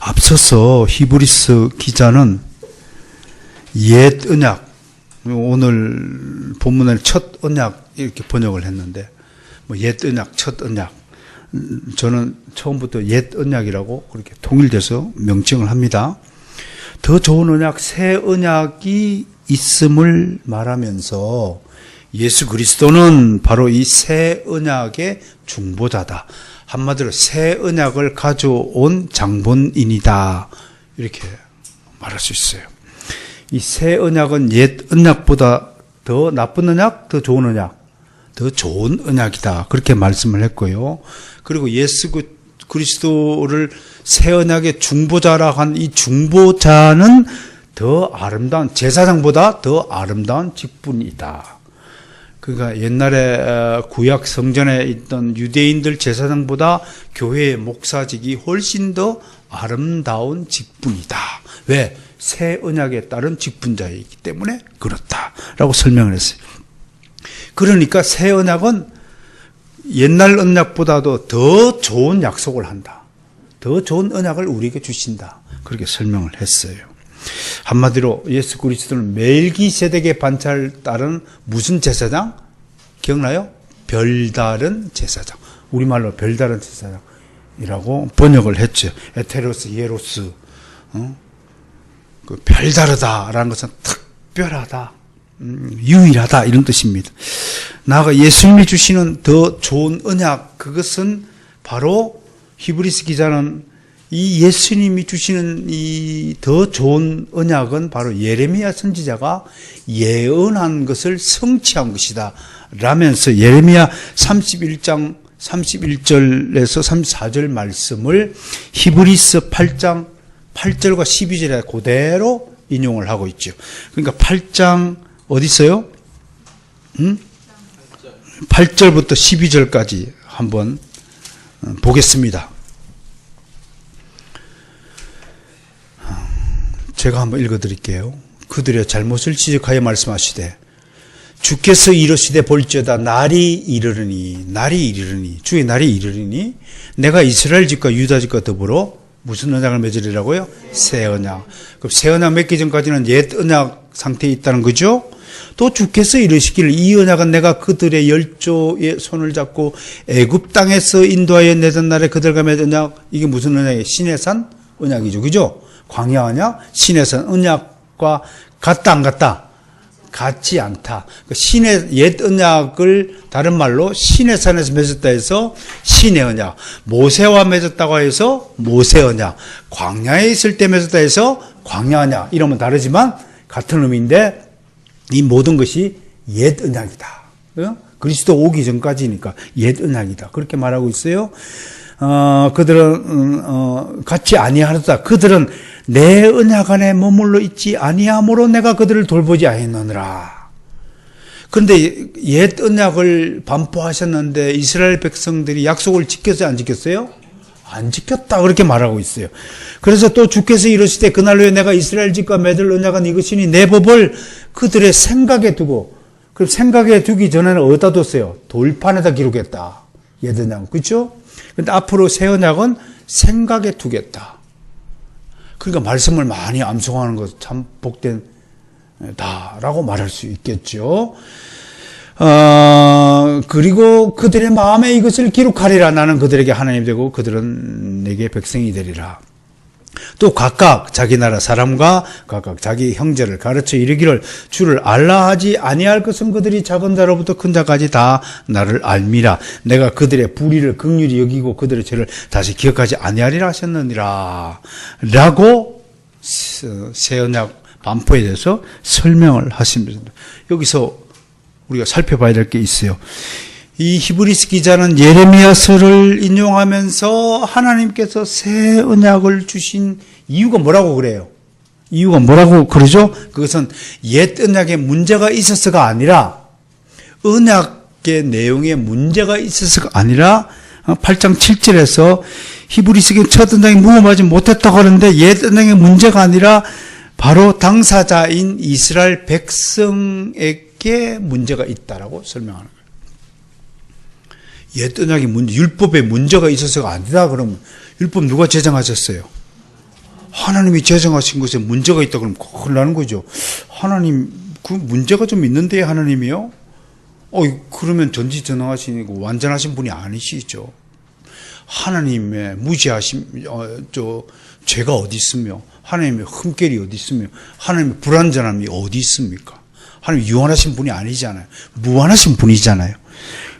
앞서서 히브리서 기자는 옛 언약, 오늘 본문에 첫 언약 이렇게 번역을 했는데, 뭐 옛 언약, 첫 언약. 저는 처음부터 옛 언약이라고 그렇게 통일돼서 명칭을 합니다. 더 좋은 언약, 새 언약이 있음을 말하면서 예수 그리스도는 바로 이 새 언약의 중보자다. 한마디로 새 언약을 가져온 장본인이다. 이렇게 말할 수 있어요. 이 새 언약은 옛 언약보다 더 나쁜 언약, 더 좋은 언약, 더 좋은 언약이다. 그렇게 말씀을 했고요. 그리고 예수 그리스도를 새 언약의 중보자라 한 이 중보자는 더 아름다운, 제사장보다 더 아름다운 직분이다. 그러니까 옛날에 구약 성전에 있던 유대인들 제사장보다 교회의 목사직이 훨씬 더 아름다운 직분이다. 왜? 새 언약에 따른 직분자이기 때문에 그렇다라고 설명을 했어요. 그러니까 새 언약은 옛날 언약보다도 더 좋은 약속을 한다. 더 좋은 언약을 우리에게 주신다. 그렇게 설명을 했어요. 한마디로 예수 그리스도는 멜기세덱의 반차를 따른 무슨 제사장? 기억나요? 별다른 제사장. 우리말로 별다른 제사장이라고 번역을 했죠. 에테로스, 예로스. 그 별다르다라는 것은 특별하다, 유일하다 이런 뜻입니다. 나아가 예수님이 주시는 더 좋은 언약, 그것은 바로 히브리서 기자는 이 예수님이 주시는 이 더 좋은 언약은 바로 예레미야 선지자가 예언한 것을 성취한 것이다 라면서 예레미야 31장 31절에서 34절 말씀을 히브리서 8장 8절과 12절에 그대로 인용을 하고 있죠. 그러니까 8장 어디 있어요? 8절부터 12절까지 한번 보겠습니다. 제가 한번 읽어드릴게요. 그들의 잘못을 지적하여 말씀하시되 주께서 이르시되 볼지어다 날이 이르르니 주의 날이 이르르니 내가 이스라엘 집과 유다 집과 더불어 무슨 언약을 맺으리라고요? 새 언약. 그럼 새 언약 맺기 전까지는 옛 언약 상태에 있다는 거죠. 또 주께서 이르시기를 이 언약은 내가 그들의 열조의 손을 잡고 애굽 땅에서 인도하여 내던 날에 그들과 맺은 언약. 이게 무슨 언약이에요? 시내산 언약이죠. 그죠? 광야 언약, 시내산 언약과 같다 안 같다? 같지 않다. 신의 옛 언약을 다른 말로 시내산에서 맺었다 해서 신의 언약, 모세와 맺었다고 해서 모세 언약, 광야에 있을 때 맺었다 해서 광야 언약, 이러면 다르지만 같은 의미인데 이 모든 것이 옛 언약이다. 그리스도 오기 전까지니까 옛 언약이다. 그렇게 말하고 있어요. 그들은 같이 아니하였다. 그들은 내 언약 안에 머물러 있지 아니함으로 내가 그들을 돌보지 아니하느니라. 그런데 옛 언약을 반포하셨는데 이스라엘 백성들이 약속을 지켰어요? 안 지켰어요? 안 지켰다. 그렇게 말하고 있어요. 그래서 또 주께서 이르시되 그날로에 내가 이스라엘 집과 맺을 언약은 이것이니 내 법을 그들의 생각에 두고, 그럼 생각에 두기 전에는 어디다 뒀어요? 돌판에다 기록했다. 옛 언약. 그렇죠? 근데 앞으로 새 언약은 생각에 두겠다. 그러니까 말씀을 많이 암송하는 것 참 복된다라고 말할 수 있겠죠. 그리고 그들의 마음에 이것을 기록하리라. 나는 그들에게 하나님 되고 그들은 내게 백성이 되리라. 또 각각 자기 나라 사람과 각각 자기 형제를 가르쳐 이르기를 주를 알라 하지 아니할 것은 그들이 작은 자로부터 큰 자까지 다 나를 알미라. 내가 그들의 불의를 긍휼히 여기고 그들의 죄를 다시 기억하지 아니하리라 하셨느니라 라고 새 언약 반포에 대해서 설명을 하십니다. 여기서 우리가 살펴봐야 될 게 있어요. 이 히브리서 기자는 예레미야서를 인용하면서 하나님께서 새 언약을 주신 이유가 뭐라고 그래요? 이유가 뭐라고 그러죠? 그것은 옛 언약에 문제가 있어서가 아니라, 언약의 내용에 문제가 있어서가 아니라 8장 7절에서 히브리서 기자 첫 언약이 무험하지 못했다고 하는데 옛 언약의 문제가 아니라 바로 당사자인 이스라엘 백성에게 문제가 있다라고 설명하는 거예요. 옛 언약의 문제, 율법에 문제가 있어서가 아니다 그러면 율법 누가 제정하셨어요? 하나님이 제정하신 것에 문제가 있다 그러면 큰일 나는 거죠. 하나님, 그 문제가 좀 있는데 하나님이요? 그러면 전지전능하시고 완전하신 분이 아니시죠. 하나님의 무지하심, 죄가 어디 있으며, 하나님의 흠결이 어디 있으며, 하나님의 불완전함이 어디 있습니까? 하나님 유한하신 분이 아니잖아요. 무한하신 분이잖아요.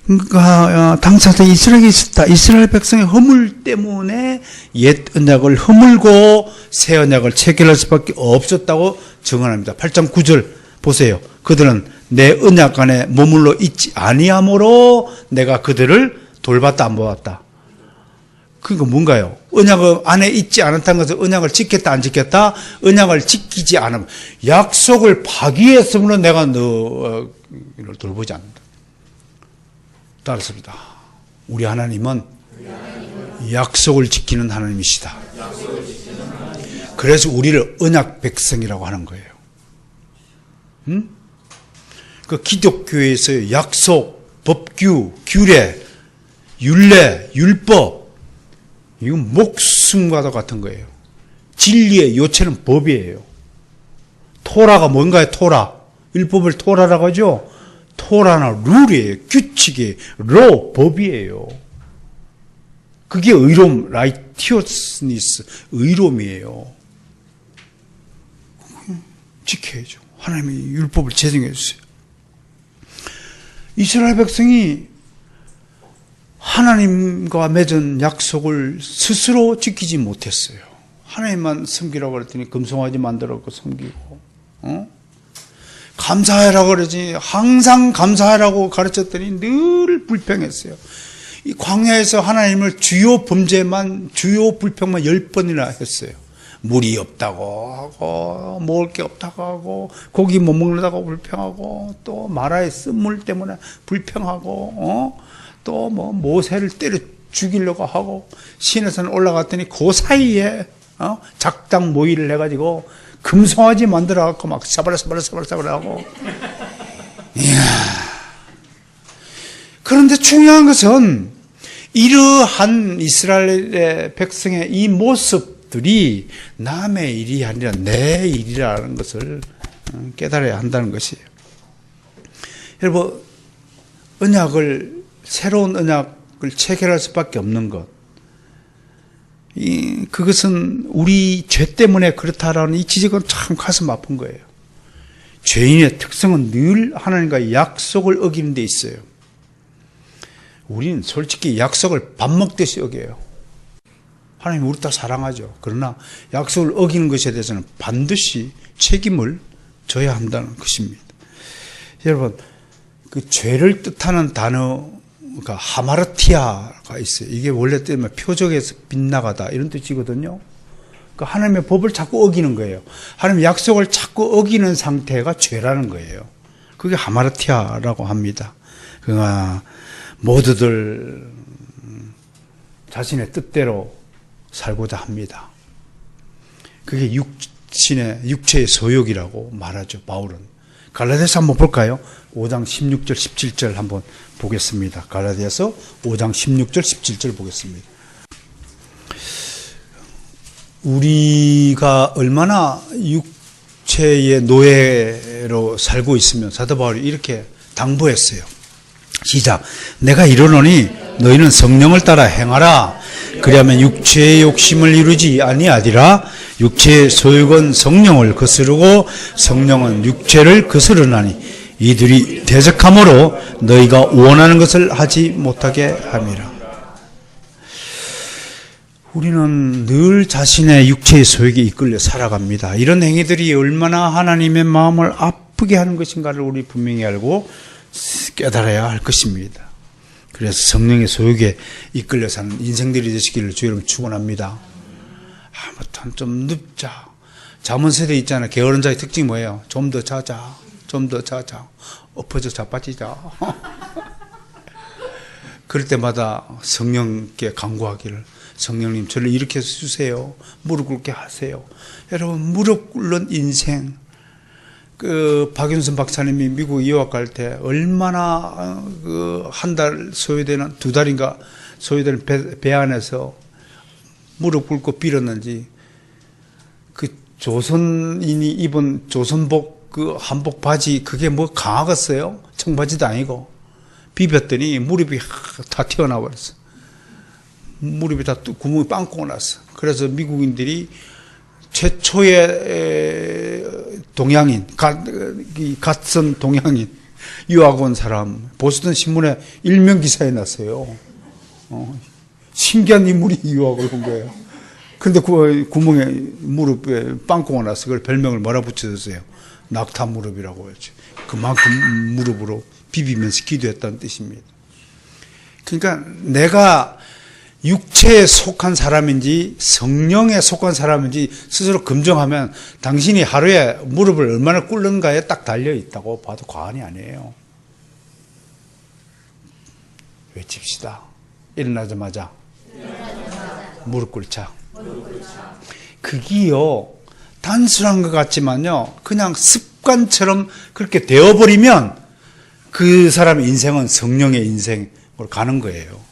그러니까 당사자 이스라엘이 있었다. 이스라엘 백성의 허물 때문에 옛 언약을 허물고 새 언약을 체결할 수밖에 없었다고 증언합니다. 8장 9절 보세요. 그들은 내 언약 안에 머물러 있지 아니하므로 내가 그들을 돌봤다 안 보았다. 그러니까 뭔가요? 언약 안에 있지 않았다는 것은 언약을 지켰다 안 지켰다? 언약을 지키지 않으면 약속을 파기했으므로 내가 너를 돌보지 않는다. 따랐습니다. 우리 하나님은 약속을 지키는 하나님이시다. 그래서 우리를 언약 백성이라고 하는 거예요. 그 기독교에서의 약속, 법규, 규례, 율례, 율법, 이건 목숨과도 같은 거예요. 진리의 요체는 법이에요. 토라가 뭔가요? 토라. 율법을 토라라고 하죠. 토라나 룰이에요. 규칙이에요. 로, 법이에요. 그게 의로움, 라이티어스니스, 의로움이에요. 지켜야죠. 하나님이 율법을 제정해 주세요. 이스라엘 백성이 하나님과 맺은 약속을 스스로 지키지 못했어요. 하나님만 섬기라고 그랬더니 금송아지 만들었고 섬기고, 감사해라고 그러지 항상 감사해라고 가르쳤더니 늘 불평했어요. 이 광야에서 하나님을 주요 범죄만, 주요 불평만 10번이나 했어요. 물이 없다고 하고, 먹을 게 없다고 하고, 고기 못 먹는다고 불평하고, 또 마라의 쓴물 때문에 불평하고, 또 뭐 모세를 때려 죽이려고 하고, 시내산 올라갔더니 그 사이에 작당 모의를 해가지고 금송아지 만들어갖고 막 사바라사바라사바라사바라 하고. 이야. 그런데 중요한 것은 이러한 이스라엘의 백성의 이 모습들이 남의 일이 아니라 내 일이라는 것을 깨달아야 한다는 것이에요. 여러분, 새로운 언약을 체결할 수밖에 없는 것. 그것은 우리 죄 때문에 그렇다라는 이 지적은 참 가슴 아픈 거예요. 죄인의 특성은 늘 하나님과의 약속을 어기는 데 있어요. 우리는 솔직히 약속을 밥 먹듯이 어겨요. 하나님 우리 다 사랑하죠. 그러나 약속을 어기는 것에 대해서는 반드시 책임을 져야 한다는 것입니다. 여러분, 그 죄를 뜻하는 단어가 하마르티아가 있어요. 이게 원래 때문에 표적에서 빗나가다 이런 뜻이거든요. 그러니까 하나님의 법을 자꾸 어기는 거예요. 하나님의 약속을 자꾸 어기는 상태가 죄라는 거예요. 그게 하마르티아라고 합니다. 그러니까 모두들 자신의 뜻대로 살고자 합니다. 그게 육체의 소욕이라고 말하죠, 바울은. 갈라디아서 한번 볼까요? 5장 16절 17절 한번 보겠습니다. 갈라디아서 5장 16절 17절 보겠습니다. 우리가 얼마나 육체의 노예로 살고 있으면 사도 바울이 이렇게 당부했어요. 시작. 내가 이르노니 너희는 성령을 따라 행하라. 그리하면 육체의 욕심을 이루지 아니하리라. 육체의 소욕은 성령을 거스르고 성령은 육체를 거스르나니 이들이 대적함으로 너희가 원하는 것을 하지 못하게 함이라. 우리는 늘 자신의 육체의 소욕에 이끌려 살아갑니다. 이런 행위들이 얼마나 하나님의 마음을 아프게 하는 것인가를 우리 분명히 알고 깨달아야 할 것입니다. 그래서 성령의 소욕에 이끌려 사는 인생들이 되시기를 주 여러분 축원합니다. 아무튼 좀 눕자. 잠언 세대 있잖아요. 게으른 자의 특징이 뭐예요? 좀 더 자자. 좀 더 자자. 엎어져 자빠지자. 그럴 때마다 성령께 간구하기를, 성령님 저를 일으켜 주세요. 무릎 꿇게 하세요. 여러분, 무릎 꿇는 인생. 박윤선 박사님이 미국 유학 갈 때 얼마나 한 달 소요되는, 2달인가 소요되는 배 안에서 무릎 꿇고 빌었는지 조선인이 입은 조선복 그 한복 바지 그게 뭐 강하겠어요? 청바지도 아니고 비볐더니 무릎이 다 튀어나와 버렸어. 무릎이 다 구멍이 빵꾸가 났어. 그래서 미국인들이 최초의 동양인, 갓선 동양인 유학 온 사람 보스턴 신문에 일면 기사에 났어요. 신기한 인물이 유학을 온 거예요. 근데 그 구멍에 무릎에 빵꾸가 났어. 그걸 별명을 뭐라 붙여줬어요? 낙타 무릎이라고 했죠. 그만큼 무릎으로 비비면서 기도했다는 뜻입니다. 그러니까 내가 육체에 속한 사람인지 성령에 속한 사람인지 스스로 검증하면 당신이 하루에 무릎을 얼마나 꿇는가에 딱 달려있다고 봐도 과언이 아니에요. 외칩시다. 일어나자마자 무릎 꿇자. 그게요 단순한 것 같지만요 그냥 습관처럼 그렇게 되어버리면 그 사람의 인생은 성령의 인생으로 가는 거예요.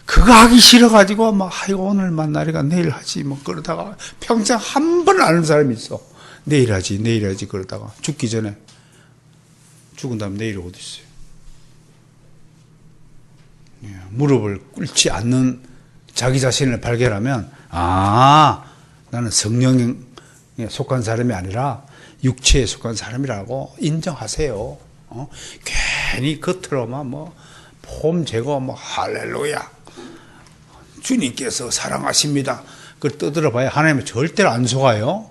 그거 하기 싫어가지고 막 아이고 오늘 만나리가 내일 하지 뭐 그러다가 평생 한 번 안 하는 사람이 있어. 내일 하지 그러다가 죽기 전에 죽은 다음에 내일이 어디 있어요. 무릎을 꿇지 않는 자기 자신을 발견하면 나는 성령에 속한 사람이 아니라 육체에 속한 사람이라고 인정하세요. 괜히 겉으로만 폼 제거 할렐루야 주님께서 사랑하십니다. 그걸 떠들어봐야 하나님은 절대로 안 속아요.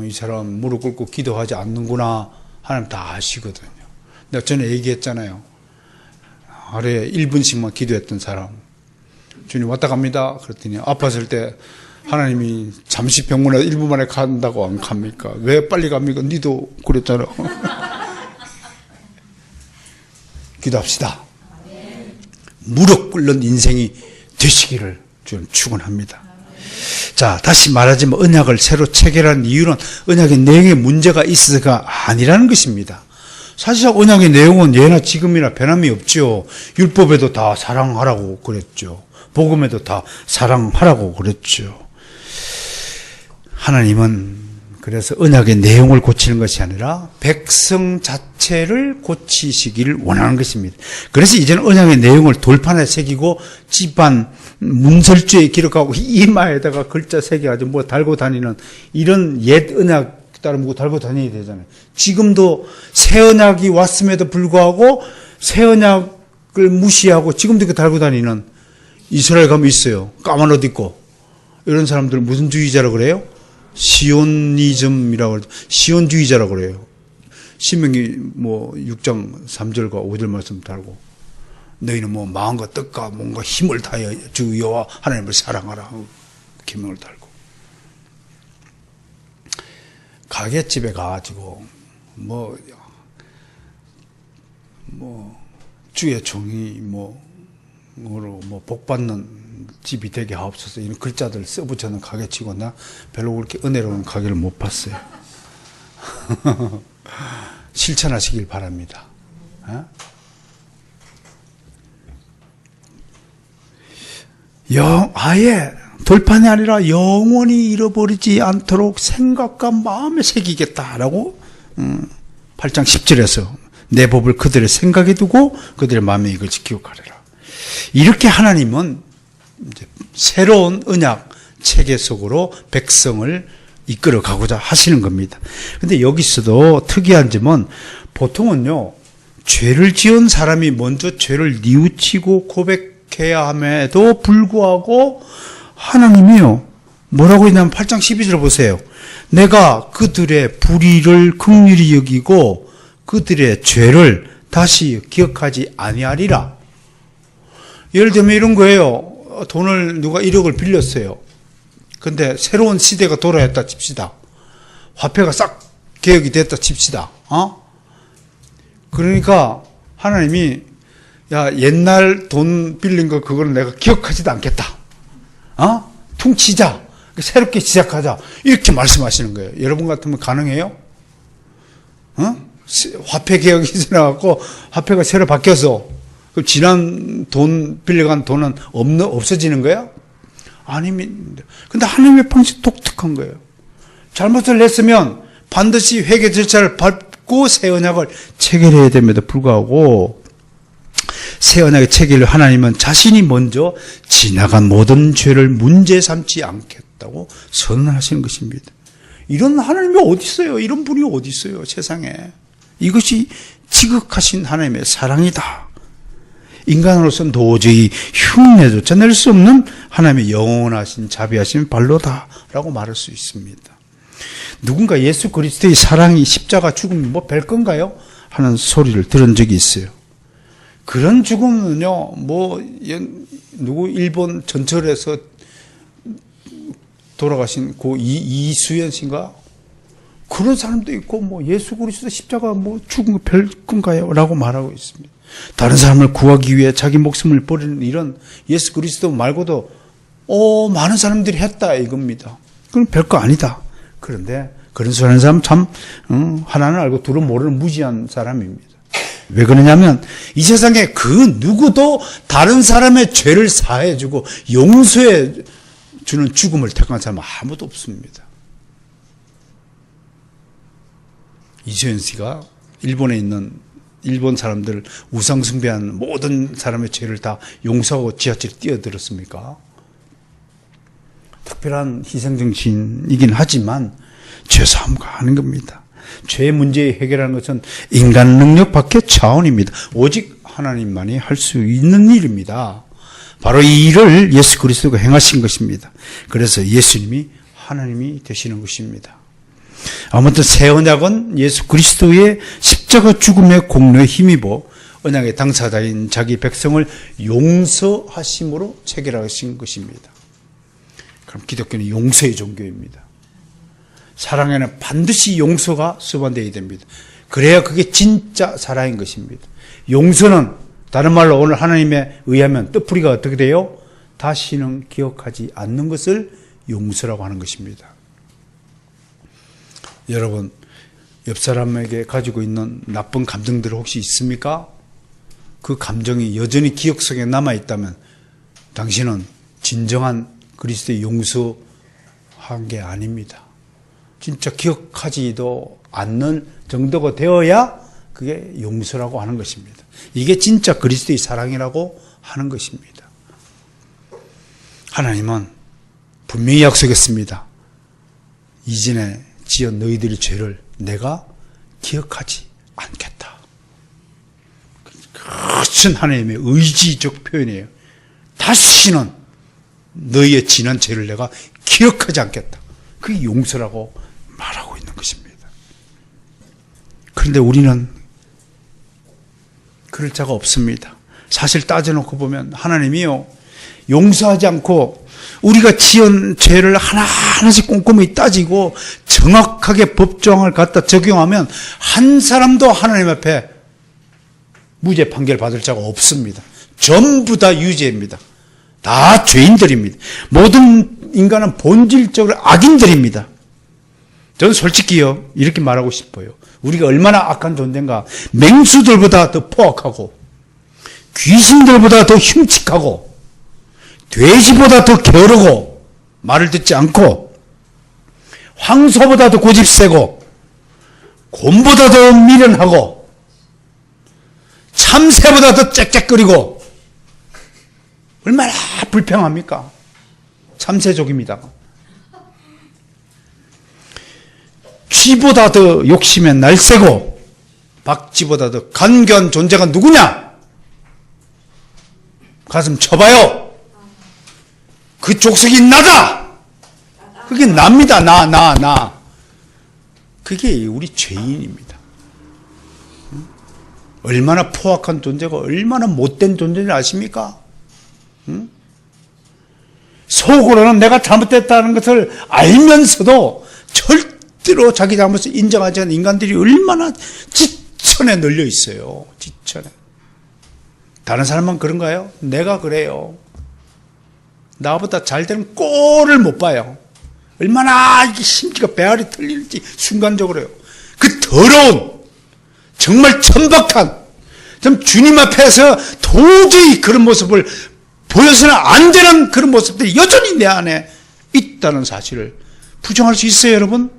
이 사람 무릎 꿇고 기도하지 않는구나 하나님 다 아시거든요. 내가 전에 얘기했잖아요. 하루에 1분씩만 기도했던 사람 주님 왔다 갑니다. 그랬더니 아팠을 때 하나님이 잠시 병원에 1분 만에 간다고 안 갑니까? 왜 빨리 갑니까? 니도 그랬잖아. 기도합시다. 무릎 꿇는 인생이 되시기를 좀 축원합니다. 자, 다시 말하자면 언약을 새로 체결한 이유는 언약의 내용에 문제가 있어서가 아니라는 것입니다. 사실 언약의 내용은 예나 지금이나 변함이 없죠. 율법에도 다 사랑하라고 그랬죠. 복음에도 다 사랑하라고 그랬죠. 하나님은 그래서 언약의 내용을 고치는 것이 아니라 백성 자체를 고치시기를 원하는 것입니다. 그래서 이제는 언약의 내용을 돌판에 새기고 집안 문설주에 기록하고 이마에다가 글자 새겨가지고 뭐 달고 다니는 이런 옛 언약 따로 뭐 달고 다녀야 되잖아요. 지금도 새 언약이 왔음에도 불구하고 새 언약을 무시하고 지금도 그 달고 다니는 이스라엘 가면 있어요. 까만 옷 입고 이런 사람들은 무슨 주의자라고 그래요? 시온이즘이라고 시온주의자라고 그래요. 신명기 6장 3절과 5절 말씀 달고 너희는 마음과 뜻과 뭔가 힘을 다하여 주 여호와 하나님을 사랑하라 계명을 달고 가게집에 가가지고 주의 종이 복 받는 집이 되게 하옵소서 이런 글자들 써붙여놓은 가게치고 나 별로 그렇게 은혜로운 가게를 못 봤어요. 실천하시길 바랍니다. 아예 돌판이 아니라 영원히 잃어버리지 않도록 생각과 마음에 새기겠다라고 8장 10절에서 내 법을 그들의 생각에 두고 그들의 마음에 이것을 기억하리라. 이렇게 하나님은 이제 새로운 언약 체계 속으로 백성을 이끌어 가고자 하시는 겁니다. 근데 여기서도 특이한 점은 보통은요, 죄를 지은 사람이 먼저 죄를 뉘우치고 고백해야 함에도 불구하고 하나님이요, 뭐라고 했냐면 8장 12절 보세요. 내가 그들의 불의를 긍휼히 여기고 그들의 죄를 다시 기억하지 아니하리라. 예를 들면 이런 거예요. 돈을 누가 1억을 빌렸어요. 근데 새로운 시대가 돌아왔다 칩시다. 화폐가 싹 개혁이 됐다 칩시다. 그러니까 하나님이 옛날 돈 빌린 거 그거는 내가 기억하지도 않겠다. 퉁치자. 새롭게 시작하자. 이렇게 말씀하시는 거예요. 여러분 같으면 가능해요? 화폐 개혁이 지나갖고 화폐가 새로 바뀌어서 그럼 지난 돈 빌려간 돈은 없어지는 거야? 아닙니다. 근데 하나님의 방식 독특한 거예요. 잘못을 했으면 반드시 회개 절차를 밟고 새 언약을 체결해야 됨에도 불구하고 새 언약의 체결을 하나님은 자신이 먼저 지나간 모든 죄를 문제 삼지 않겠다고 선언하시는 것입니다. 이런 하나님이 어디 있어요? 이런 분이 어디 있어요? 세상에. 이것이 지극하신 하나님의 사랑이다. 인간으로서는 도저히 흉내조차 낼 수 없는 하나님의 영원하신 자비하신 발로다라고 말할 수 있습니다. 누군가 예수 그리스도의 사랑이 십자가 죽음이 뭐 별 건가요? 하는 소리를 들은 적이 있어요. 그런 죽음은요, 누구 일본 전철에서 돌아가신 이수연 씨인가? 그런 사람도 있고, 예수 그리스도 십자가 죽은 거 별 건가요? 라고 말하고 있습니다. 다른 사람을 구하기 위해 자기 목숨을 버리는 이런 예수 그리스도 말고도, 많은 사람들이 했다, 이겁니다. 그건 별거 아니다. 그런데, 그런 소리 하는 사람 참, 하나는 알고 둘은 모르는 무지한 사람입니다. 왜 그러냐면 이 세상에 그 누구도 다른 사람의 죄를 사해주고 용서해 주는 죽음을 택한 사람은 아무도 없습니다. 이수연 씨가 일본에 있는 일본 사람들 우상 숭배하는 모든 사람의 죄를 다 용서하고 지하철에 뛰어들었습니까? 특별한 희생정신이긴 하지만 죄사함과 하는 겁니다. 죄 문제 해결하는 것은 인간 능력 밖의 차원입니다. 오직 하나님만이 할 수 있는 일입니다. 바로 이 일을 예수 그리스도가 행하신 것입니다. 그래서 예수님이 하나님이 되시는 것입니다. 아무튼 새 언약은 예수 그리스도의 십자가 죽음의 공로에 힘입어 언약의 당사자인 자기 백성을 용서하심으로 체결하신 것입니다. 그럼 기독교는 용서의 종교입니다. 사랑에는 반드시 용서가 수반되어야 됩니다. 그래야 그게 진짜 사랑인 것입니다. 용서는 다른 말로 오늘 하나님에 의하면 뜻풀이가 어떻게 돼요? 다시는 기억하지 않는 것을 용서라고 하는 것입니다. 여러분, 옆 사람에게 가지고 있는 나쁜 감정들 혹시 있습니까? 그 감정이 여전히 기억 속에 남아있다면 당신은 진정한 그리스도의 용서한 게 아닙니다. 진짜 기억하지도 않는 정도가 되어야 그게 용서라고 하는 것입니다. 이게 진짜 그리스도의 사랑이라고 하는 것입니다. 하나님은 분명히 약속했습니다. 이전에 지은 너희들의 죄를 내가 기억하지 않겠다. 그것은 하나님의 의지적 표현이에요. 다시는 너희의 지난 죄를 내가 기억하지 않겠다. 그게 용서라고 말하고 있는 것입니다. 그런데 우리는 그럴 자가 없습니다. 사실 따져놓고 보면 하나님이요, 용서하지 않고 우리가 지은 죄를 하나하나씩 꼼꼼히 따지고 정확하게 법조항을 갖다 적용하면 한 사람도 하나님 앞에 무죄 판결 받을 자가 없습니다. 전부 다 유죄입니다. 다 죄인들입니다. 모든 인간은 본질적으로 악인들입니다. 저는 솔직히요, 이렇게 말하고 싶어요. 우리가 얼마나 악한 존재인가. 맹수들보다 더 포악하고, 귀신들보다 더 흉측하고, 돼지보다 더 게으르고, 말을 듣지 않고, 황소보다 더 고집세고, 곰보다 더 미련하고, 참새보다 더 짹짹거리고, 얼마나 불평합니까? 참새족입니다. 쥐보다 더 욕심에 날쌔고 박쥐보다 더 간교한 존재가 누구냐? 가슴 쳐봐요. 그 족속이 나다. 그게 납니다. 나. 그게 우리 죄인입니다. 얼마나 포악한 존재가 얼마나 못된 존재인지 아십니까? 속으로는 내가 잘못됐다는 것을 알면서도 절대로 자기 잘못을 인정하지 않는 인간들이 얼마나 지천에 널려 있어요. 지천에. 다른 사람만 그런가요? 내가 그래요. 나보다 잘 되는 꼴을 못 봐요. 얼마나 이게 심지가 배알이 털릴지 순간적으로요. 그 더러운, 정말 천박한, 좀 주님 앞에서 도저히 그런 모습을 보여서는 안 되는 그런 모습들이 여전히 내 안에 있다는 사실을 부정할 수 있어요, 여러분?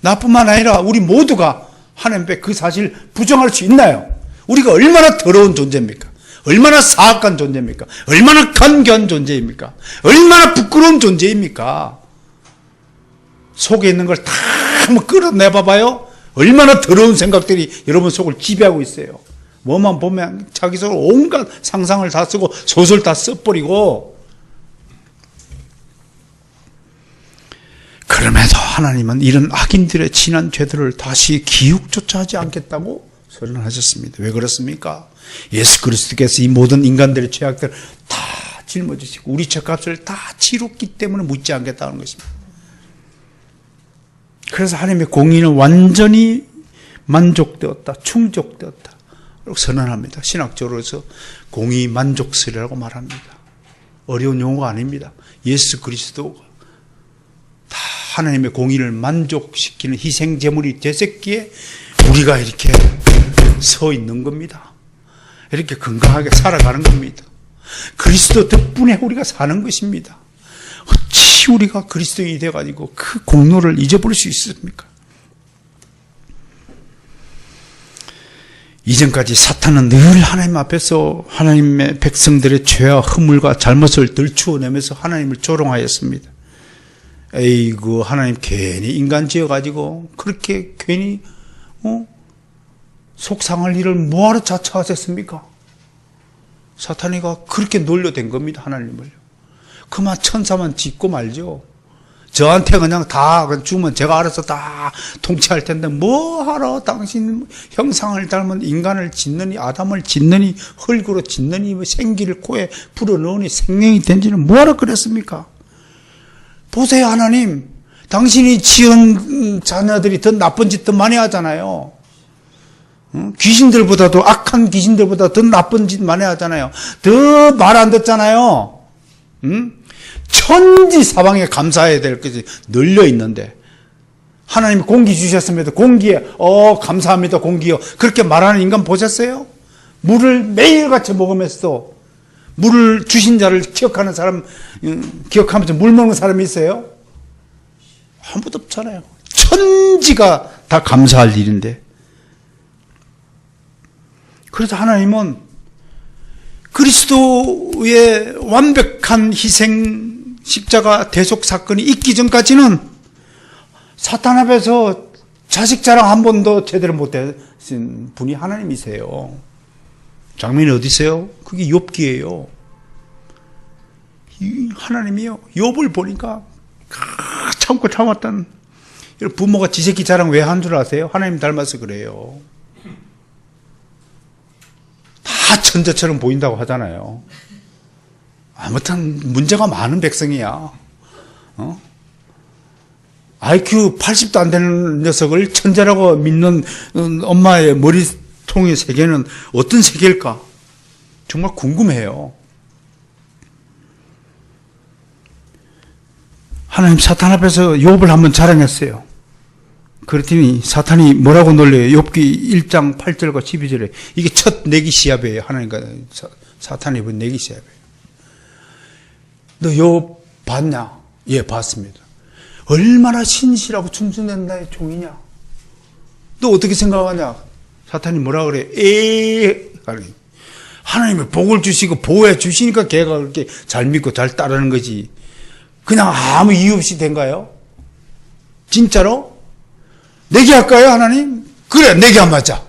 나뿐만 아니라 우리 모두가 하나님 앞에 그 사실 부정할 수 있나요? 우리가 얼마나 더러운 존재입니까? 얼마나 사악한 존재입니까? 얼마나 간교한 존재입니까? 얼마나 부끄러운 존재입니까? 속에 있는 걸 다 한번 끌어내봐봐요. 얼마나 더러운 생각들이 여러분 속을 지배하고 있어요. 뭐만 보면 자기 속으로 온갖 상상을 다 쓰고 소설 다 써버리고. 그럼에도 하나님은 이런 악인들의 지난 죄들을 다시 기억조차 하지 않겠다고 선언하셨습니다. 왜 그렇습니까? 예수 그리스도께서 이 모든 인간들의 죄악들을 다 짊어지시고 우리 죄값을 다 치렀기 때문에 묻지 않겠다는 것입니다. 그래서 하나님의 공의는 완전히 만족되었다, 충족되었다 선언합니다. 신학적으로서 공의 만족설이라고 말합니다. 어려운 용어가 아닙니다. 예수 그리스도가 다 하나님의 공의를 만족시키는 희생제물이 되셨기에 우리가 이렇게 서 있는 겁니다. 이렇게 건강하게 살아가는 겁니다. 그리스도 덕분에 우리가 사는 것입니다. 어찌 우리가 그리스도인이 돼가지고 그 공로를 잊어버릴 수 있습니까? 이전까지 사탄은 늘 하나님 앞에서 하나님의 백성들의 죄와 허물과 잘못을 들추어내면서 하나님을 조롱하였습니다. 에이구, 하나님 괜히 인간 지어가지고 그렇게 괜히 속상할 일을 뭐하러 자처하셨습니까? 사탄이가 그렇게 놀려댄 겁니다. 하나님을요. 그만 천사만 짓고 말죠. 저한테 그냥 다 죽으면 제가 알아서 다 통치할 텐데 뭐하러 당신 형상을 닮은 인간을 짓느니 아담을 짓느니 흙으로 짓느니 생기를 코에 불어넣으니 생명이 된지는 뭐하러 그랬습니까? 보세요. 하나님, 당신이 지은 자녀들이 더 나쁜 짓 더 많이 하잖아요. 귀신들보다도 악한 귀신들보다 더 나쁜 짓 많이 하잖아요. 더 말 안 듣잖아요. 천지 사방에 감사해야 될 것이 널려 있는데 하나님이 공기 주셨습니다. 공기에 감사합니다. 공기요. 그렇게 말하는 인간 보셨어요? 물을 매일같이 먹으면서도 물을 주신 자를 기억하는 사람, 기억하면서 물 먹는 사람이 있어요? 아무도 없잖아요. 천지가 다 감사할 일인데. 그래서 하나님은 그리스도의 완벽한 희생 십자가 대속 사건이 있기 전까지는 사탄 앞에서 자식 자랑 한 번도 제대로 못하신 분이 하나님이세요. 장면이 어디세요? 그게 욥기예요. 하나님이요. 욥을 보니까 참고 참았던 부모가 지 새끼 자랑 왜 한 줄 아세요? 하나님 닮아서 그래요. 다 천재처럼 보인다고 하잖아요. 아무튼 문제가 많은 백성이야. IQ 80도 안 되는 녀석을 천재라고 믿는 엄마의 머리통의 세계는 어떤 세계일까? 정말 궁금해요. 하나님 사탄 앞에서 욥을 한번 자랑했어요. 그랬더니 사탄이 뭐라고 놀려요? 욥기 1장 8절과 12절에 이게 첫 내기 시합이에요. 하나님과 사탄이 본 내기 시합이에요. 너 욥 봤냐? 예, 봤습니다. 얼마나 신실하고 충성된 나의 종이냐? 너 어떻게 생각하냐? 사탄이 뭐라 그래? 하나님이 복을 주시고 보호해 주시니까 걔가 그렇게 잘 믿고 잘 따르는 거지. 그냥 아무 이유 없이 된가요? 진짜로? 내기 할까요, 하나님? 그래, 내기 한번 하자.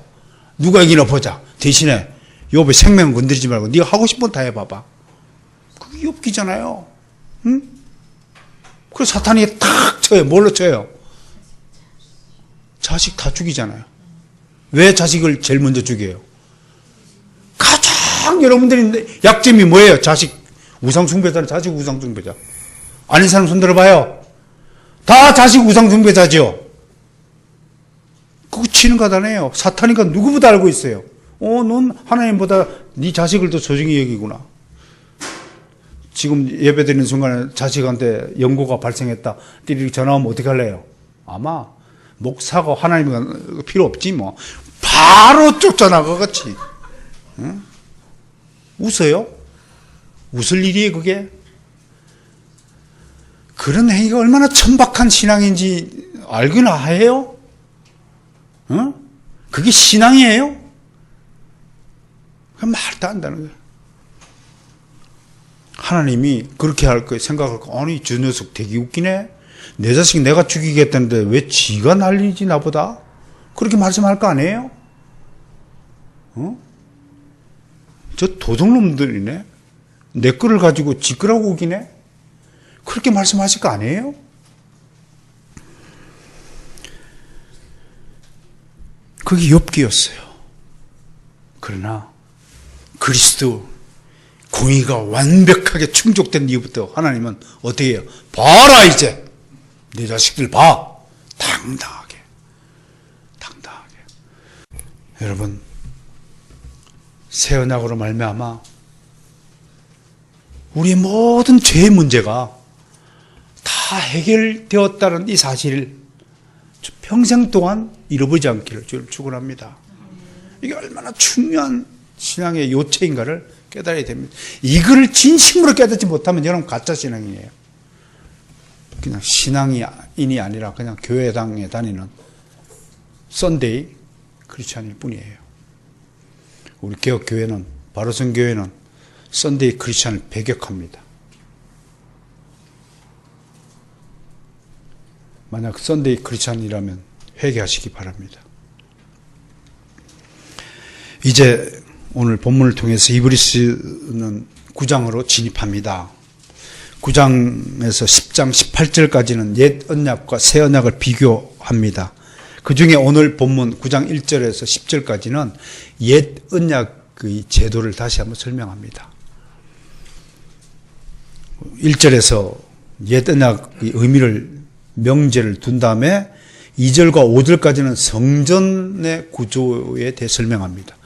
누가 이기나 보자. 대신에 욥의 생명 건드리지 말고 네가 하고 싶은 건 다 해봐봐. 그게 욥기잖아요. 응? 그래서 사탄이 탁 쳐요. 뭘로 쳐요? 자식 다 죽이잖아요. 왜 자식을 제일 먼저 죽여요? 가장 여러분들이 약점이 뭐예요? 자식 우상숭배자는 자식 우상숭배자. 아닌 사람 손 들어봐요. 다 자식 우상숭배자죠. 그거 치는 거잖아요. 사탄이가 누구보다 알고 있어요. 넌 하나님보다 네 자식을 더 소중히 여기구나. 지금 예배드리는 순간에 자식한테 연고가 발생했다. 띠리리 전화 오면 어떻게 할래요? 아마 목사가 하나님은 필요 없지 뭐. 바로 쫓아나가겠지. 응? 웃어요? 웃을 일이에요 그게? 그런 행위가 얼마나 천박한 신앙인지 알기나 해요? 어? 그게 신앙이에요? 그 말도 안 되는 거예요. 하나님이 그렇게 할 거예요. 생각할 거, 아니, 저 녀석 되게 웃기네? 내 자식 내가 죽이겠다는데 왜 지가 난리지, 나보다? 그렇게 말씀할 거 아니에요? 어? 저 도둑놈들이네? 내 거를 가지고 지 거라고 우기네? 그렇게 말씀하실 거 아니에요? 그게 욥기였어요. 그러나 그리스도 공의가 완벽하게 충족된 이후부터 하나님은 어떻게 해요? 봐라 이제 내 자식들 봐. 당당하게. 여러분, 새 언약으로 말미암아 우리의 모든 죄의 문제가 다 해결되었다는 이 사실을 평생 동안 잃어버리지 않기를 주를 축원합니다. 이게 얼마나 중요한 신앙의 요체인가를 깨달아야 됩니다. 이거를 진심으로 깨닫지 못하면 여러분 가짜 신앙이에요. 그냥 신앙인이 아니라 그냥 교회당에 다니는 썬데이 크리스찬일 뿐이에요. 우리 개혁교회는, 바로선교회는 썬데이 크리스찬을 배격합니다. 만약 썬데이 크리스찬이라면 회개하시기 바랍니다. 이제 오늘 본문을 통해서 히브리서는 9장으로 진입합니다. 9장에서 10장 18절까지는 옛 언약과 새 언약을 비교합니다. 그 중에 오늘 본문 9장 1절에서 10절까지는 옛 언약의 제도를 다시 한번 설명합니다. 1절에서 옛 언약의 의미를 명제를 둔 다음에 2절과 5절까지는 성전의 구조에 대해 설명합니다.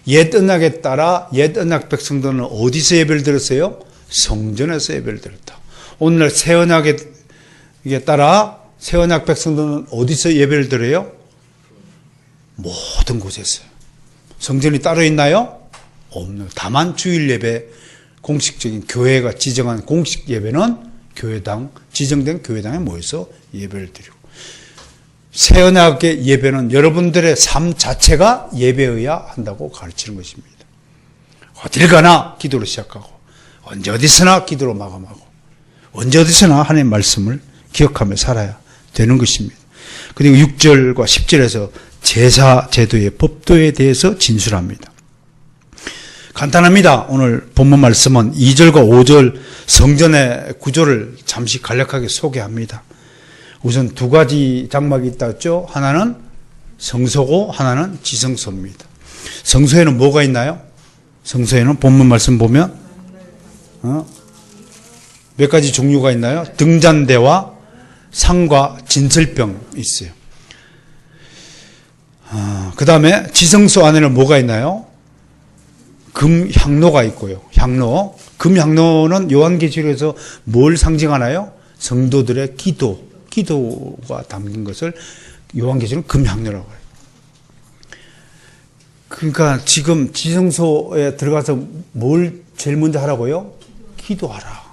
옛 언약에 따라 옛 언약 백성들은 어디서 예배를 드렸어요? 성전에서 예배를 드렸다. 오늘날 새 언약에 따라 새 언약 백성들은 어디서 예배를 드려요? 모든 곳에서. 성전이 따로 있나요? 없는. 다만 주일 예배, 공식적인 교회가 지정한 공식 예배는 교회당, 지정된 교회당에 모여서 예배를 드리고, 새 언약의 예배는 여러분들의 삶 자체가 예배여야 한다고 가르치는 것입니다. 어딜 가나 기도로 시작하고, 언제 어디서나 기도로 마감하고, 언제 어디서나 하나님의 말씀을 기억하며 살아야 되는 것입니다. 그리고 6절과 10절에서 제사 제도의 법도에 대해서 진술합니다. 간단합니다. 오늘 본문 말씀은 2절과 5절 성전의 구조를 잠시 간략하게 소개합니다. 우선 두 가지 장막이 있다 했죠. 하나는 성소고 하나는 지성소입니다. 성소에는 뭐가 있나요? 성소에는 본문 말씀 보면 몇 가지 종류가 있나요? 등잔대와 상과 진설병 있어요. 그 다음에 지성소 안에는 뭐가 있나요? 금향로가 있고요. 향로. 금향로는 요한계시록에서 뭘 상징하나요? 성도들의 기도가 담긴 것을 요한계시록은 금향로라고 해요. 그러니까 지금 지성소에 들어가서 뭘 제일 먼저 하라고요? 기도하라.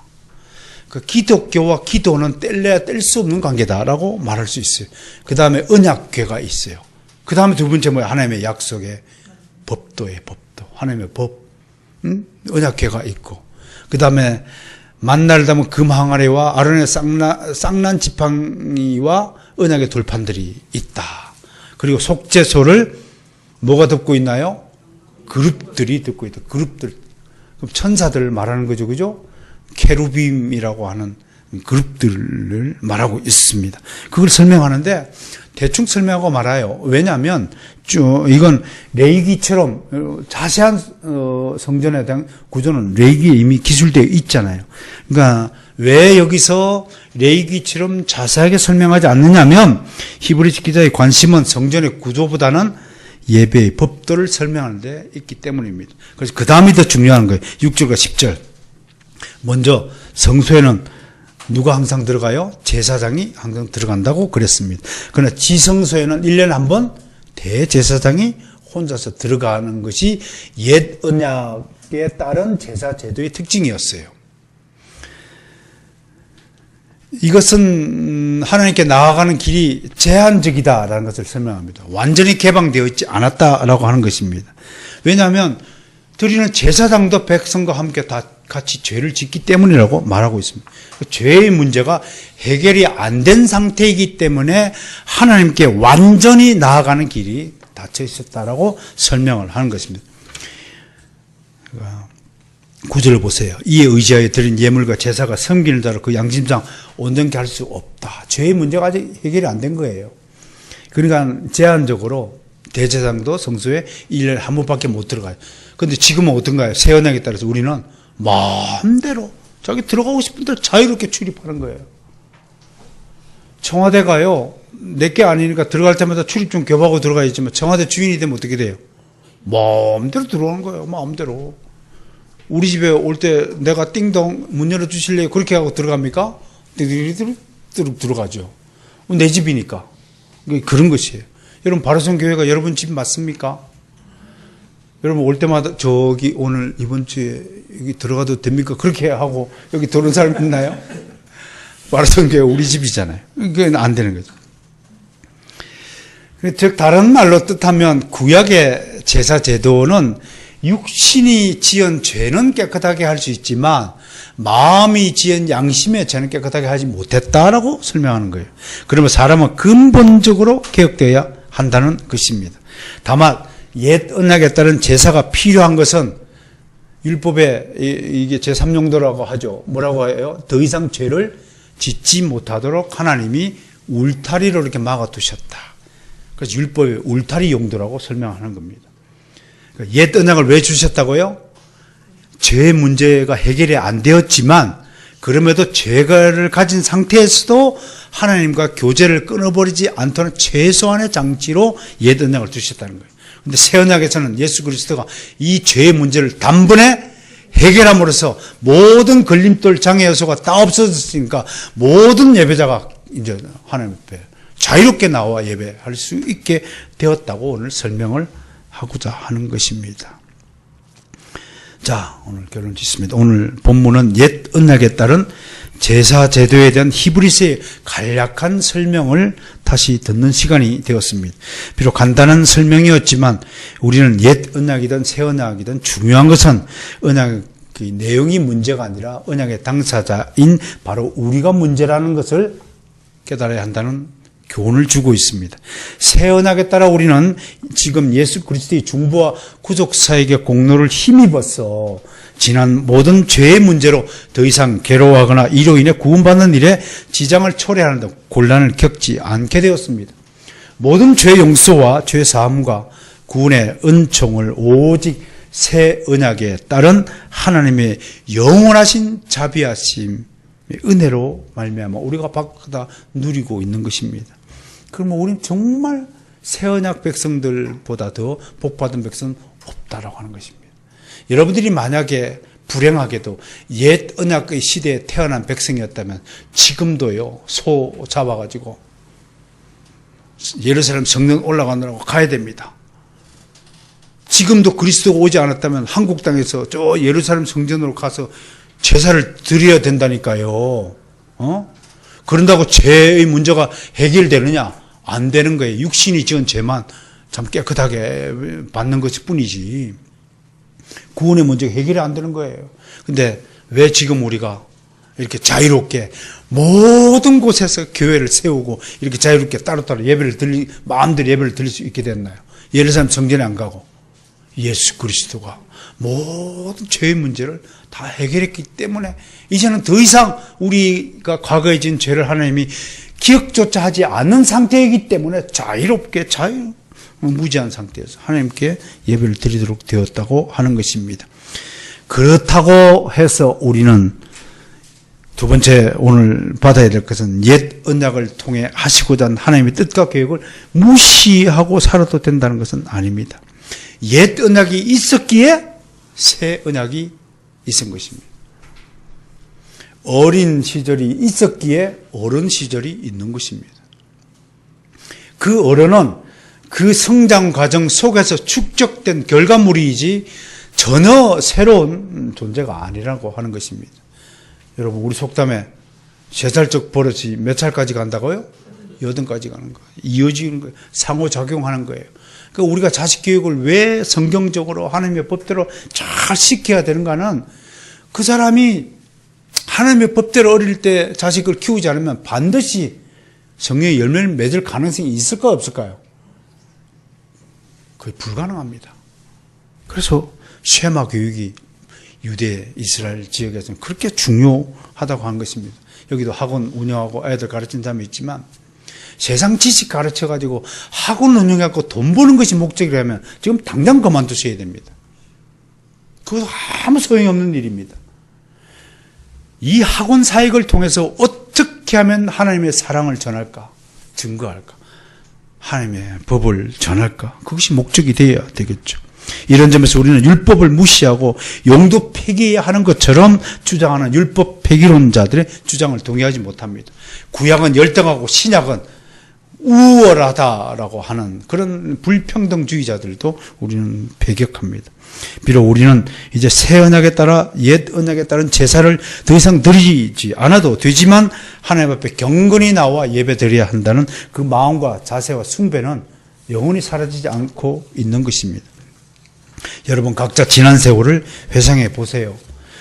그 기독교와 기도는 뗄래야 뗄 수 없는 관계다라고 말할 수 있어요. 그 다음에 언약궤가 있어요. 그 다음에 두 번째 뭐예요? 하나님의 약속의 법도의 법도. 하나님의 법, 언약궤가 있고, 그 다음에 만날 담은 금 항아리와 아론의 쌍난 지팡이와 언약의 돌판들이 있다. 그리고 속죄소를 뭐가 덮고 있나요? 그룹들이 덮고 있다. 그룹들. 그럼 천사들을 말하는 거죠, 그죠? 케루빔이라고 하는 그룹들을 말하고 있습니다. 그걸 설명하는데 대충 설명하고 말아요. 왜냐하면 이건 레이기처럼 자세한 성전에 대한 구조는 레이기에 이미 기술되어 있잖아요. 그러니까 왜 여기서 레이기처럼 자세하게 설명하지 않느냐면 히브리서 기자의 관심은 성전의 구조보다는 예배의 법도를 설명하는 데 있기 때문입니다. 그래서 그 다음이 더 중요한 거예요. 6절과 10절. 먼저 성소에는 누가 항상 들어가요? 제사장이 항상 들어간다고 그랬습니다. 그러나 지성소에는 1년에 한 번 대제사장이 혼자서 들어가는 것이 옛 언약에 따른 제사 제도의 특징이었어요. 이것은 하나님께 나아가는 길이 제한적이다라는 것을 설명합니다. 완전히 개방되어 있지 않았다라고 하는 것입니다. 왜냐하면 드리는 제사장도 백성과 함께 다 같이 죄를 짓기 때문이라고 말하고 있습니다. 죄의 문제가 해결이 안 된 상태이기 때문에 하나님께 완전히 나아가는 길이 닫혀 있었다라고 설명을 하는 것입니다. 9절을 보세요. 이에 의지하여 드린 예물과 제사가 섬기는 자로 그 양심상 온전케 할 수 없다. 죄의 문제가 아직 해결이 안 된 거예요. 그러니까 제한적으로 대제사장도 성소에 1년에 한 번밖에 못 들어가요. 그런데 지금은 어떤가요? 새 언약에 따라서 우리는 마음대로 자기 들어가고 싶은 대로 자유롭게 출입하는 거예요. 청와대가요, 내게 아니니까 들어갈 때마다 출입 좀 교부하고 들어가야지만 청와대 주인이 되면 어떻게 돼요? 마음대로 들어가는 거예요. 마음대로. 우리 집에 올 때 내가 띵동 문 열어주실래요? 그렇게 하고 들어갑니까? 띠르르르 들어가죠. 내 집이니까. 그런 것이에요. 여러분, 바로선 교회가 여러분 집 맞습니까? 여러분 올 때마다 저기 오늘 이번 주에 여기 들어가도 됩니까? 그렇게 하고 여기 들어온 사람 있나요? 바로선 교회 우리 집이잖아요. 그게 안 되는 거죠. 즉 다른 말로 뜻하면 구약의 제사 제도는 육신이 지은 죄는 깨끗하게 할 수 있지만 마음이 지은 양심의 죄는 깨끗하게 하지 못했다라고 설명하는 거예요. 그러면 사람은 근본적으로 개혁되어야 한다는 것입니다. 다만 옛 언약에 따른 제사가 필요한 것은 율법에 이게 제3용도라고 하죠. 뭐라고 해요? 더 이상 죄를 짓지 못하도록 하나님이 울타리로 이렇게 막아두셨다. 그래서 율법의 울타리 용도라고 설명하는 겁니다. 옛 언약을 왜 주셨다고요? 죄 문제가 해결이 안 되었지만 그럼에도 죄를 가진 상태에서도 하나님과 교제를 끊어버리지 않도록 최소한의 장치로 옛 언약을 주셨다는 거예요. 그런데 새 언약에서는 예수 그리스도가 이 죄의 문제를 단번에 해결함으로써 모든 걸림돌 장애 요소가 다 없어졌으니까 모든 예배자가 이제 하나님 앞에 자유롭게 나와 예배할 수 있게 되었다고 오늘 설명을 하고자 하는 것입니다. 자, 오늘 결론 짓습니다. 오늘 본문은 옛 언약에 따른 제사 제도에 대한 히브리서의 간략한 설명을 다시 듣는 시간이 되었습니다. 비록 간단한 설명이었지만 우리는 옛 언약이든 새 언약이든 중요한 것은 언약의 내용이 문제가 아니라 언약의 당사자인 바로 우리가 문제라는 것을 깨달아야 한다는 교훈을 주고 있습니다. 새 언약에 따라 우리는 지금 예수 그리스도의 중보와 구속 사역의 공로를 힘입어서 지난 모든 죄의 문제로 더 이상 괴로워하거나 이로 인해 구원받는 일에 지장을 초래하는 등 곤란을 겪지 않게 되었습니다. 모든 죄 용서와 죄 사함과 구원의 은총을 오직 새 언약에 따른 하나님의 영원하신 자비하심 은혜로 말미암아 우리가 받아 누리고 있는 것입니다. 그러면 우리는 정말 새 언약 백성들보다 더 복받은 백성은 없다라고 하는 것입니다. 여러분들이 만약에 불행하게도 옛 언약의 시대에 태어난 백성이었다면 지금도요 소 잡아가지고 예루살렘 성령 올라가느라고 가야 됩니다. 지금도 그리스도가 오지 않았다면 한국 땅에서 저 예루살렘 성전으로 가서 제사를 드려야 된다니까요. 그런다고 죄의 문제가 해결되느냐? 안 되는 거예요. 육신이 지은 죄만 참 깨끗하게 받는 것일 뿐이지. 구원의 문제가 해결이 안 되는 거예요. 근데 왜 지금 우리가 이렇게 자유롭게 모든 곳에서 교회를 세우고 이렇게 자유롭게 따로따로 마음대로 예배를 드릴 수 있게 됐나요? 예루살렘 성전에 안 가고 예수 그리스도가 모든 죄의 문제를 다 해결했기 때문에 이제는 더 이상 우리가 과거에 지은 죄를 하나님이 기억조차 하지 않는 상태이기 때문에 자유롭게 무지한 상태에서 하나님께 예배를 드리도록 되었다고 하는 것입니다. 그렇다고 해서 우리는 두 번째 오늘 받아야 될 것은 옛 언약을 통해 하시고자 하는 하나님의 뜻과 계획을 무시하고 살아도 된다는 것은 아닙니다. 옛 언약이 있었기에 새 언약이 있은 것입니다. 어린 시절이 있었기에 어른 시절이 있는 것입니다. 그 어른은 그 성장 과정 속에서 축적된 결과물이지 전혀 새로운 존재가 아니라고 하는 것입니다. 여러분 우리 속담에 세살적 버릇이 몇 살까지 간다고요? 8까지 가는 거예요. 이어지는 거예요. 상호작용하는 거예요. 그러니까 우리가 자식 교육을 왜 성경적으로 하나님의 법대로 잘 시켜야 되는가는 그 사람이 하나님의 법대로 어릴 때 자식을 키우지 않으면 반드시 성령의 열매를 맺을 가능성이 있을까 없을까요? 거의 불가능합니다. 그래서 쉐마 교육이 유대 이스라엘 지역에서는 그렇게 중요하다고 하는 것입니다. 여기도 학원 운영하고 애들 가르친 사람이 있지만 세상 지식 가르쳐가지고 학원 운영해갖고 돈 버는 것이 목적이라면 지금 당장 그만두셔야 됩니다. 그것도 아무 소용이 없는 일입니다. 이 학원 사역을 통해서 어떻게 하면 하나님의 사랑을 전할까? 증거할까? 하나님의 법을 전할까? 그것이 목적이 되어야 되겠죠. 이런 점에서 우리는 율법을 무시하고 용도 폐기하는 것처럼 주장하는 율법 폐기론자들의 주장을 동의하지 못합니다. 구약은 열등하고 신약은 우월하다라고 하는 그런 불평등주의자들도 우리는 배격합니다. 비록 우리는 이제 새 언약에 따라 옛 언약에 따른 제사를 더 이상 드리지 않아도 되지만 하나님 앞에 경건히 나와 예배 드려야 한다는 그 마음과 자세와 숭배는 영원히 사라지지 않고 있는 것입니다. 여러분 각자 지난 세월을 회상해 보세요.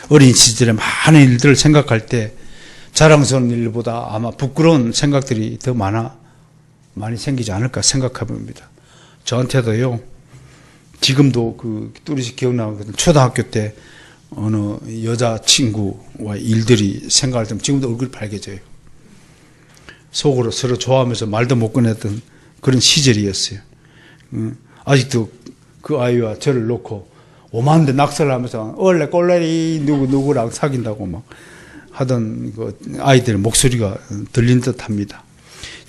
어린 시절의 많은 일들을 생각할 때 자랑스러운 일보다 아마 부끄러운 생각들이 더 많이 생기지 않을까 생각해 봅니다. 저한테도요, 지금도 그 뚜렷이 기억나거든요. 초등학교 때 어느 여자친구와 일들이 생각할 때면 지금도 얼굴이 밝아져요. 속으로 서로 좋아하면서 말도 못 꺼냈던 그런 시절이었어요. 아직도 그 아이와 저를 놓고 오만데 낙서를 하면서 원래 꼴레리 누구랑 사귄다고 막 하던 그 아이들의 목소리가 들린 듯 합니다.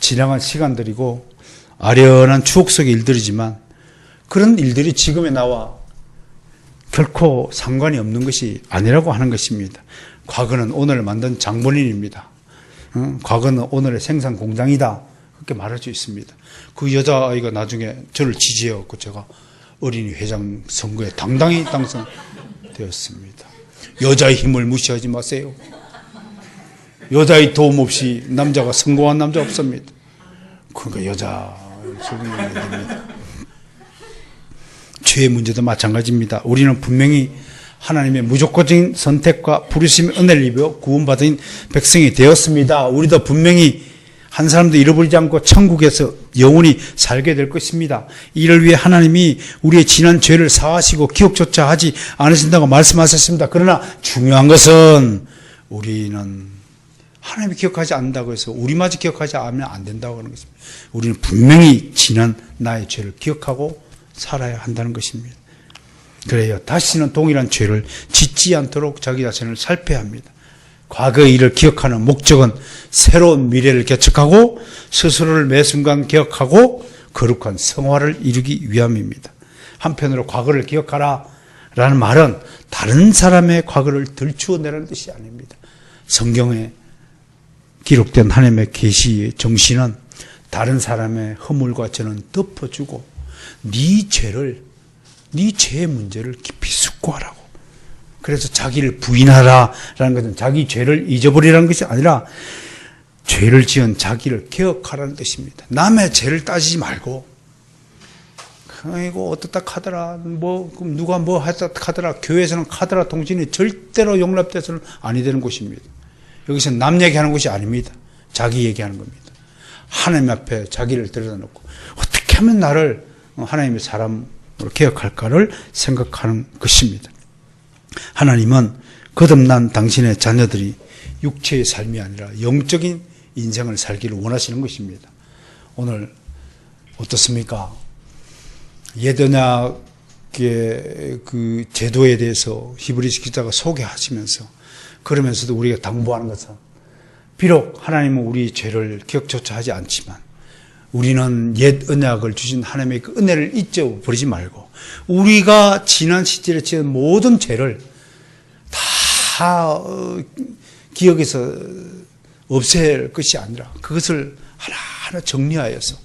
지나간 시간들이고 아련한 추억 속의 일들이지만 그런 일들이 지금의 나와 결코 상관이 없는 것이 아니라고 하는 것입니다. 과거는 오늘을 만든 장본인입니다. 과거는 오늘의 생산 공장이다. 그렇게 말할 수 있습니다. 그 여자아이가 나중에 저를 지지해왔고 제가 어린이 회장 선거에 당당히 당선되었습니다. 여자의 힘을 무시하지 마세요. 여자의 도움 없이 남자가 성공한 남자 없습니다. 그러니까 여자 적응해야 됩니다. 죄의 문제도 마찬가지입니다. 우리는 분명히 하나님의 무조건적인 선택과 부르심의 은혜를 입어 구원받은 백성이 되었습니다. 우리도 분명히 한 사람도 잃어버리지 않고 천국에서 영원히 살게 될 것입니다. 이를 위해 하나님이 우리의 지난 죄를 사하시고 기억조차 하지 않으신다고 말씀하셨습니다. 그러나 중요한 것은 우리는 하나님이 기억하지 않는다고 해서 우리마저 기억하지 않으면 안 된다고 하는 것입니다. 우리는 분명히 지난 나의 죄를 기억하고 살아야 한다는 것입니다. 그래요. 다시는 동일한 죄를 짓지 않도록 자기 자신을 살펴야 합니다. 과거의 일을 기억하는 목적은 새로운 미래를 개척하고 스스로를 매 순간 기억하고 거룩한 성화를 이루기 위함입니다. 한편으로 과거를 기억하라 라는 말은 다른 사람의 과거를 들추어내라는 뜻이 아닙니다. 성경에 기록된 하나님의 계시의 정신은 다른 사람의 허물과 죄는 덮어주고 네 죄의 문제를 깊이 숙고하라고. 그래서 자기를 부인하라라는 것은 자기 죄를 잊어버리라는 것이 아니라 죄를 지은 자기를 기억하라는 뜻입니다. 남의 죄를 따지지 말고 이거 어떻다 카더라 누가 뭐 했다 카더라 교회에서는 카더라 통신이 절대로 용납돼서는 아니 되는 곳입니다. 여기서 남 얘기하는 것이 아닙니다. 자기 얘기하는 겁니다. 하나님 앞에 자기를 들여다놓고 어떻게 하면 나를 하나님의 사람으로 기억할까를 생각하는 것입니다. 하나님은 거듭난 당신의 자녀들이 육체의 삶이 아니라 영적인 인생을 살기를 원하시는 것입니다. 오늘 어떻습니까? 옛 언약의 그 제도에 대해서 히브리서 기자가 소개하시면서 그러면서도 우리가 당부하는 것은 비록 하나님은 우리 죄를 기억조차 하지 않지만 우리는 옛 언약을 주신 하나님의 그 은혜를 잊어버리지 말고 우리가 지난 시절에 지은 모든 죄를 다 기억에서 없앨 것이 아니라 그것을 하나하나 정리하여서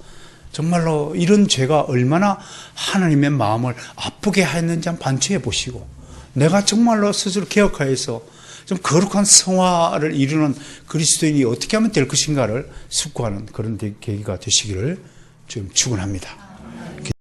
정말로 이런 죄가 얼마나 하나님의 마음을 아프게 했는지 한번 반추해 보시고 내가 정말로 스스로 기억하여서 좀 거룩한 성화를 이루는 그리스도인이 어떻게 하면 될 것인가를 숙고하는 그런 계기가 되시기를 좀 축원합니다.